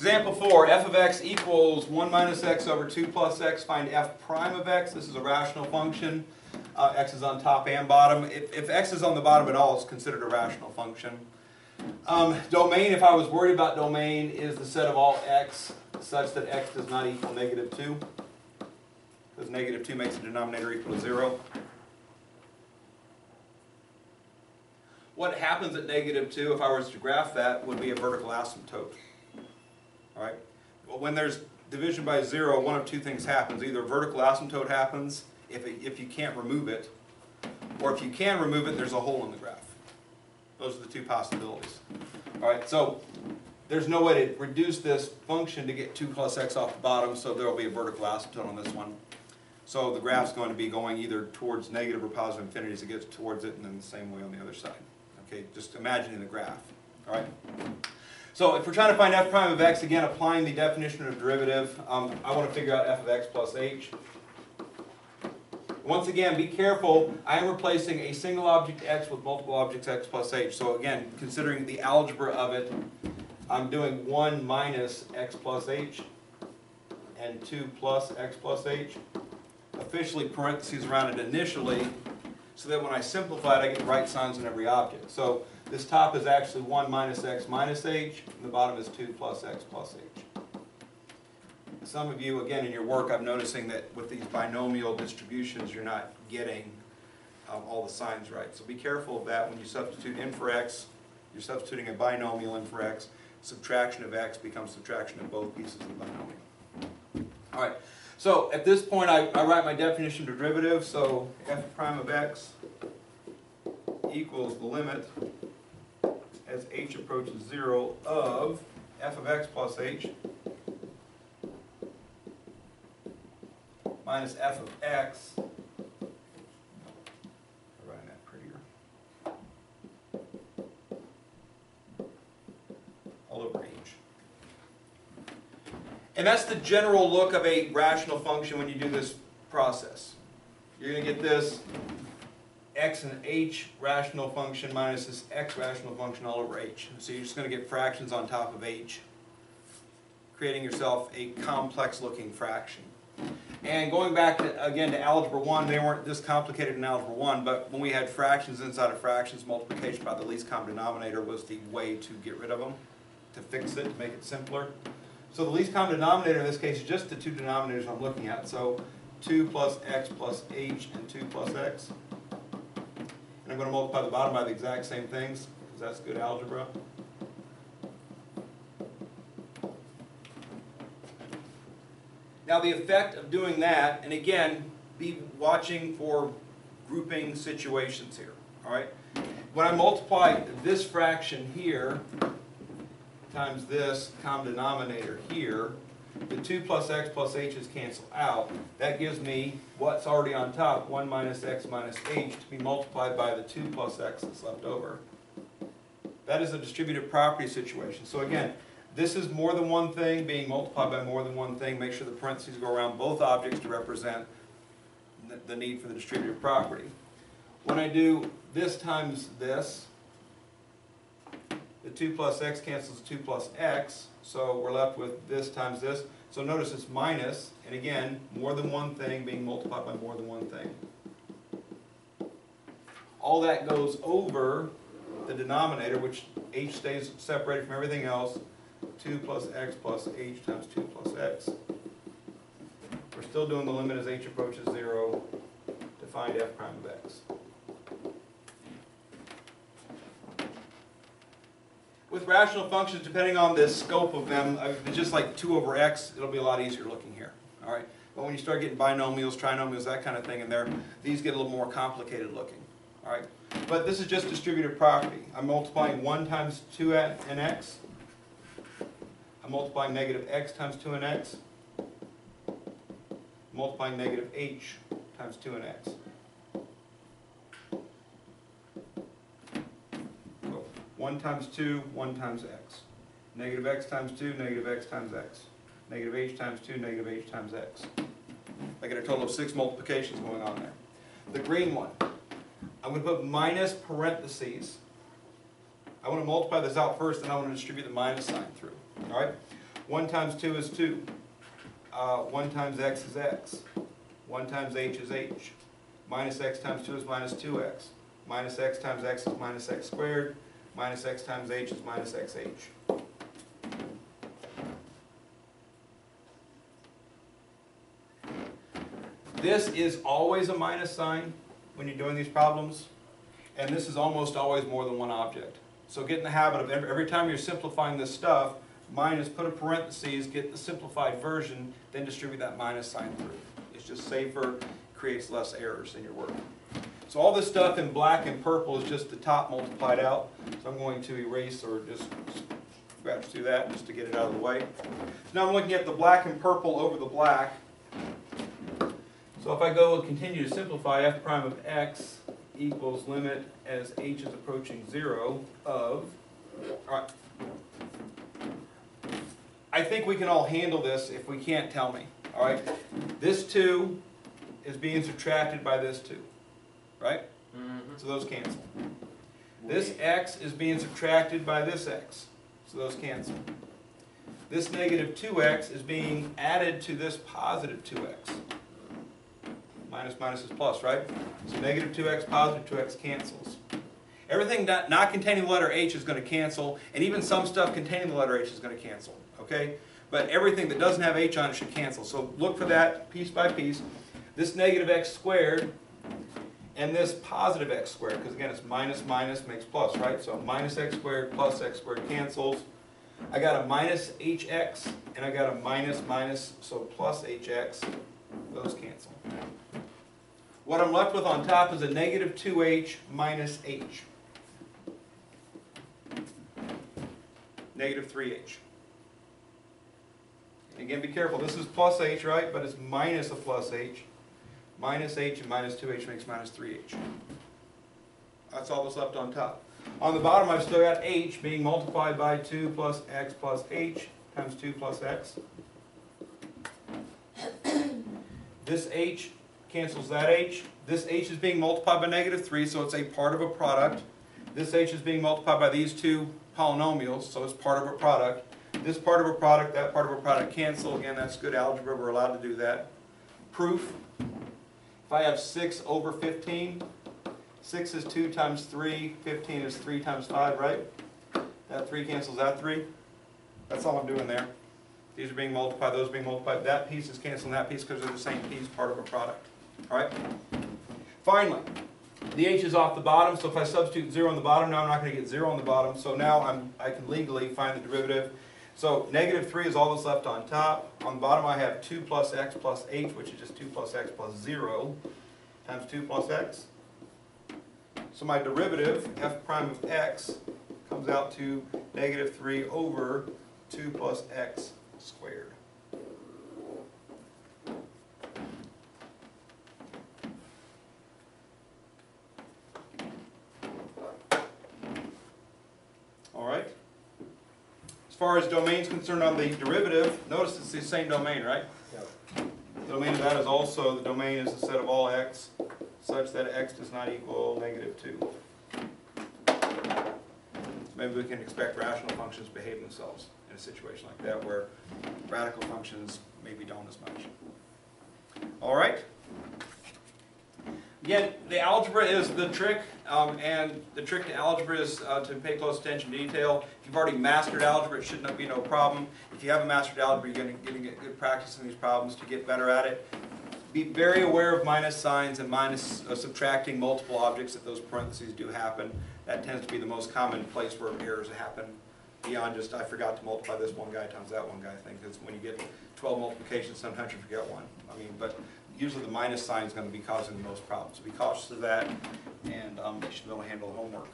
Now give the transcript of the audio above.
Example 4, f of x equals 1 minus x over 2 plus x. Find f prime of x. This is a rational function. X is on top and bottom. If x is on the bottom at all, it's considered a rational function. Domain, if I was worried about domain, is the set of all x such that x does not equal negative 2. Because negative 2 makes the denominator equal to 0. What happens at negative 2, if I was to graph that, would be a vertical asymptote. All right? Well, when there's division by 0, one of two things happens. Either a vertical asymptote happens if you can't remove it, or if you can remove it, there's a hole in the graph. Those are the two possibilities. All right, so there's no way to reduce this function to get 2 plus x off the bottom, so there will be a vertical asymptote on this one. So the graph's going to be going either towards negative or positive infinity as it gets towards it, and then the same way on the other side. Okay, just imagining the graph. All right. So if we're trying to find f prime of x, again, applying the definition of derivative, I want to figure out f of x plus h. Once again, be careful. I am replacing a single object x with multiple objects x plus h. So again, considering the algebra of it, I'm doing 1 minus x plus h and 2 plus x plus h. Officially parentheses around it initially, so that when I simplify it, I get right signs in every object. So this top is actually 1 minus x minus h, and the bottom is 2 plus x plus h. Some of you, again, in your work, I'm noticing that with these binomial distributions, you're not getting all the signs right. So be careful of that when you substitute in for x. You're substituting a binomial in for x. Subtraction of x becomes subtraction of both pieces of the binomial. All right. So at this point, I write my definition of derivative. So f prime of x equals the limit as h approaches 0 of f of x plus h minus f of x, I'm writing that prettier, all over h. And that's the general look of a rational function when you do this process. You're going to get this x and h rational function minus this x rational function all over h. So you're just going to get fractions on top of h, creating yourself a complex looking fraction. And going back to, again, to Algebra 1, they weren't this complicated in Algebra 1, but when we had fractions inside of fractions, multiplication by the least common denominator was the way to get rid of them, to fix it, to make it simpler. So the least common denominator in this case is just the two denominators I'm looking at. So 2 plus x plus h and 2 plus x. And I'm going to multiply the bottom by the exact same things, because that's good algebra. Now the effect of doing that, and again, be watching for grouping situations here, all right? When I multiply this fraction here times this common denominator here, the 2 plus x plus h's cancel out. That gives me what's already on top, 1 minus x minus h, to be multiplied by the 2 plus x that's left over. That is a distributive property situation. So again, this is more than one thing being multiplied by more than one thing. Make sure the parentheses go around both objects to represent the need for the distributive property. When I do this times this, the 2 plus x cancels 2 plus x, so we're left with this times this. So notice it's minus, and again, more than one thing being multiplied by more than one thing. All that goes over the denominator, which h stays separated from everything else. 2 plus x plus h times 2 plus x. We're still doing the limit as h approaches 0 to find f prime of x. With rational functions, depending on the scope of them, if it's just like 2 over x, it'll be a lot easier looking here. All right? But when you start getting binomials, trinomials, that kind of thing in there, these get a little more complicated looking. All right? But this is just distributive property. I'm multiplying 1 times 2 and x. I'm multiplying negative x times 2 and x. Multiplying negative h times 2 and x. So 1 times 2, 1 times x. Negative x times 2, negative x times x. Negative h times 2, negative h times x. I get a total of 6 multiplications going on there. The green one, I'm going to put minus parentheses. I want to multiply this out first, and I want to distribute the minus sign through. All right? 1 times 2 is 2. 1 times x is x. 1 times h is h. Minus x times 2 is minus 2x. Minus x times x is minus x squared. Minus x times h is minus xh. This is always a minus sign when you're doing these problems, and this is almost always more than one object. So get in the habit of every time you're simplifying this stuff, minus, put a parentheses, get the simplified version, then distribute that minus sign through. It's just safer, creates less errors in your work. So all this stuff in black and purple is just the top multiplied out. So I'm going to erase or just scratch through that just to get it out of the way. Now I'm looking at the black and purple over the black. So if I go and continue to simplify, f prime of x equals limit as h is approaching 0 of, all right. I think we can all handle this if we can't tell me, all right? This 2 is being subtracted by this 2, right? So those cancel. This x is being subtracted by this x, so those cancel. This negative 2x is being added to this positive 2x. Minus minus is plus, right? So negative 2x, positive 2x cancels. Everything not containing the letter h is going to cancel, and even some stuff containing the letter h is going to cancel, okay? But everything that doesn't have h on it should cancel. So look for that piece by piece. This negative x squared and this positive x squared, because again it's minus minus makes plus, right? So minus x squared plus x squared cancels. I got a minus hx and I got a minus minus, so plus hx. Those cancel. What I'm left with on top is a negative 2h minus h. Negative 3h. And again, be careful. This is plus h, right? But it's minus a plus h. Minus h and minus 2h makes minus 3h. That's all that's left on top. On the bottom, I've still got h being multiplied by 2 plus x plus h times 2 plus x. This h cancels that h. This h is being multiplied by negative 3, so it's a part of a product. This h is being multiplied by these two polynomials, so it's part of a product. This part of a product, that part of a product cancel. Again, that's good algebra. We're allowed to do that. Proof. If I have 6 over 15, 6 is 2 times 3, 15 is 3 times 5, right? That 3 cancels that 3. That's all I'm doing there. These are being multiplied, those are being multiplied. That piece is canceling that piece because they're the same piece, part of a product. All right? Finally, the h is off the bottom, so if I substitute 0 on the bottom, now I'm not going to get 0 on the bottom, so now I can legally find the derivative. So negative 3 is all that's left on top. On the bottom I have 2 plus x plus h, which is just 2 plus x plus 0, times 2 plus x. So my derivative, f prime of x, comes out to negative 3 over 2 plus x squared. All right. As far as domain's concerned on the derivative, notice it's the same domain, right? Yep. The domain of that is also, the domain is the set of all x such that x does not equal negative 2. So maybe we can expect rational functions behave themselves in a situation like that where radical functions maybe don't as much. All right. Again, the algebra is the trick, and the trick to algebra is to pay close attention to detail. If you've already mastered algebra, it should not be no problem. If you haven't mastered algebra, you're going to get good practice in these problems to get better at it. Be very aware of minus signs and minus subtracting multiple objects if those parentheses do happen. That tends to be the most common place where errors happen, beyond just I forgot to multiply this one guy times that one guy thing, because when you get 12 multiplications, sometimes you forget one. I mean, but usually the minus sign is going to be causing the most problems. So be cautious of that, and you should be able to handle the homework.